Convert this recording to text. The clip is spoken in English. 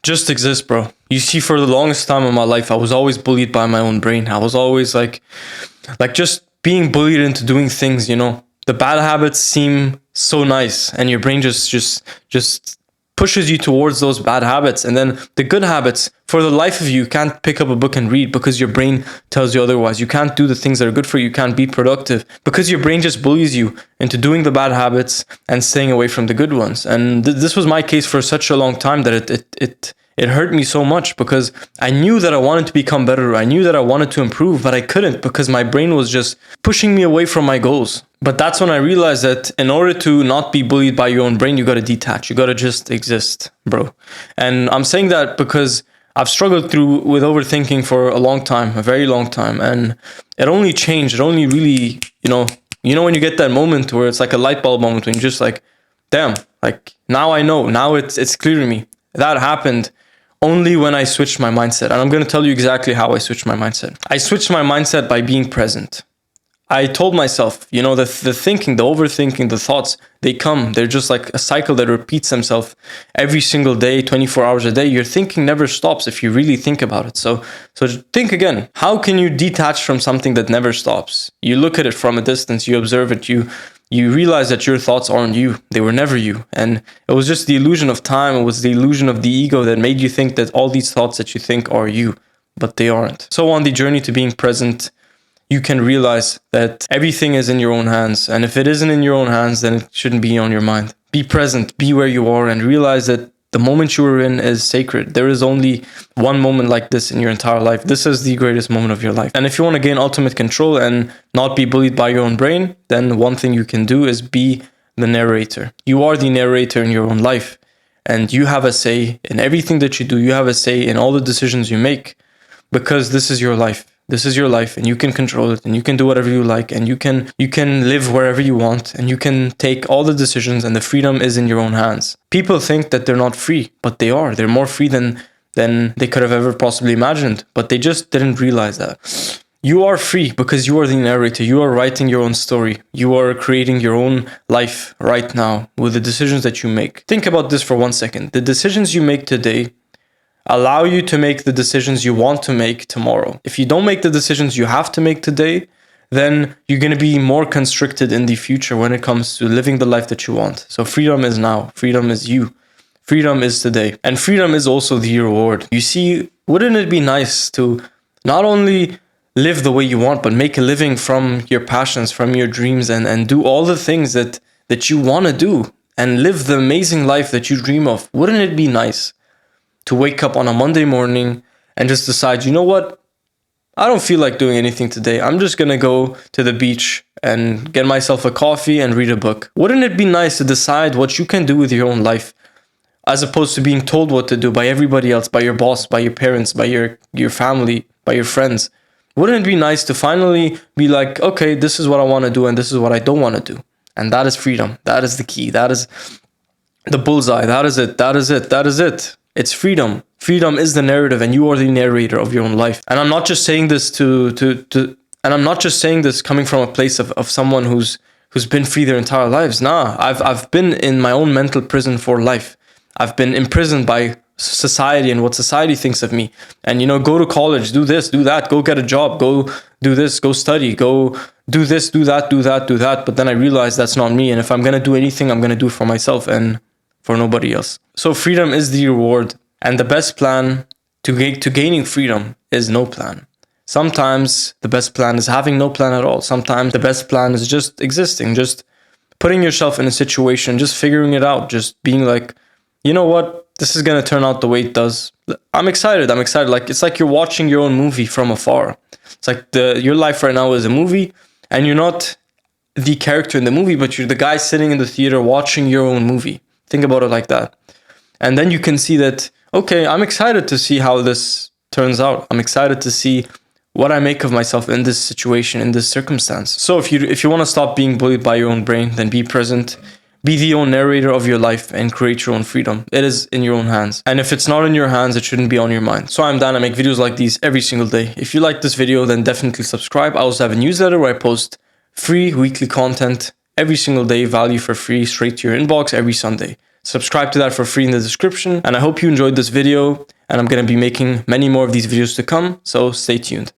Just exist, bro. You see, for the longest time of my life, I was always bullied by my own brain. I was always like just being bullied into doing things, you know. The bad habits seem so nice, and your brain just pushes you towards those bad habits. And then the good habits, for the life of you can't pick up a book and read because your brain tells you otherwise. You can't do the things that are good for you. You can't be productive because your brain just bullies you into doing the bad habits and staying away from the good ones. And this was my case for such a long time that it hurt me so much, because I knew that I wanted to become better. I knew that I wanted to improve, but I couldn't because my brain was just pushing me away from my goals. But that's when I realized that in order to not be bullied by your own brain, you got to detach. You got to just exist, bro. And I'm saying that because I've struggled with overthinking for a long time, a very long time. And it only changed. It only really, when you get that moment where it's like a light bulb moment when you're just like, damn, like now I know, now it's clear to me. That happened only when I switched my mindset. And I'm going to tell you exactly how I switched my mindset. I switched my mindset by being present. I told myself, the thinking, the overthinking, the thoughts, they come. They're just like a cycle that repeats themselves every single day, 24 hours a day. Your thinking never stops if you really think about it. So think again. How can you detach from something that never stops? You look at it from a distance, you observe it, you realize that your thoughts aren't you. They were never you. And it was just the illusion of time. It was the illusion of the ego that made you think that all these thoughts that you think are you, but they aren't. So on the journey to being present, you can realize that everything is in your own hands. And if it isn't in your own hands, then it shouldn't be on your mind. Be present, be where you are, and realize that the moment you are in is sacred. There is only one moment like this in your entire life. This is the greatest moment of your life. And if you want to gain ultimate control and not be bullied by your own brain, then one thing you can do is be the narrator. You are the narrator in your own life. And you have a say in everything that you do. You have a say in all the decisions you make, because this is your life. This is your life, and you can control it, and you can do whatever you like, and you can live wherever you want, and you can take all the decisions, and the freedom is in your own hands. People think that they're not free, but they are. They're more free than they could have ever possibly imagined, but they just didn't realize that. You are free because you are the narrator. You are writing your own story. You are creating your own life right now with the decisions that you make. Think about this for 1 second. The decisions you make today allow you to make the decisions you want to make tomorrow. If you don't make the decisions you have to make today, then you're going to be more constricted in the future when it comes to living the life that you want. So freedom is now. Freedom is you. Freedom is today. And freedom is also the reward. You see, wouldn't it be nice to not only live the way you want, but make a living from your passions, from your dreams, and do all the things that you want to do and live the amazing life that you dream of? Wouldn't it be nice to wake up on a Monday morning and just decide, you know what? I don't feel like doing anything today. I'm just going to go to the beach and get myself a coffee and read a book. Wouldn't it be nice to decide what you can do with your own life, as opposed to being told what to do by everybody else, by your boss, by your parents, by your family, by your friends? Wouldn't it be nice to finally be like, okay, this is what I want to do and this is what I don't want to do? And that is freedom. That is the key. That is the bullseye. That is it. That is it. That is it. It's freedom. Freedom is the narrative, and you are the narrator of your own life. And I'm not just saying this and I'm not just saying this coming from a place of someone who's been free their entire lives. Nah, I've been in my own mental prison for life. I've been imprisoned by society and what society thinks of me. And go to college, do this, do that, go get a job, go do this, go study, go do this, do that, do that, do that. But then I realized that's not me. And if I'm gonna do anything, I'm gonna do it for myself and for nobody else. So freedom is the reward, and the best plan to gaining freedom is no plan. Sometimes the best plan is having no plan at all. Sometimes the best plan is just existing, just putting yourself in a situation, just figuring it out, just being like, you know what, this is gonna turn out the way it does. I'm excited. Like, it's like you're watching your own movie from afar. It's like your life right now is a movie, and you're not the character in the movie, but you're the guy sitting in the theater watching your own movie. Think about it like that. And then you can see that, okay, I'm excited to see how this turns out. I'm excited to see what I make of myself in this situation, in this circumstance. So if you want to stop being bullied by your own brain, then be present, be the own narrator of your life, and create your own freedom. It is in your own hands. And if it's not in your hands, it shouldn't be on your mind. So I'm Dan. I make videos like these every single day. If you like this video, then definitely subscribe. I also have a newsletter where I post free weekly content every single day, value for free, straight to your inbox every Sunday. Subscribe to that for free in the description. And I hope you enjoyed this video, and I'm going to be making many more of these videos to come, so stay tuned.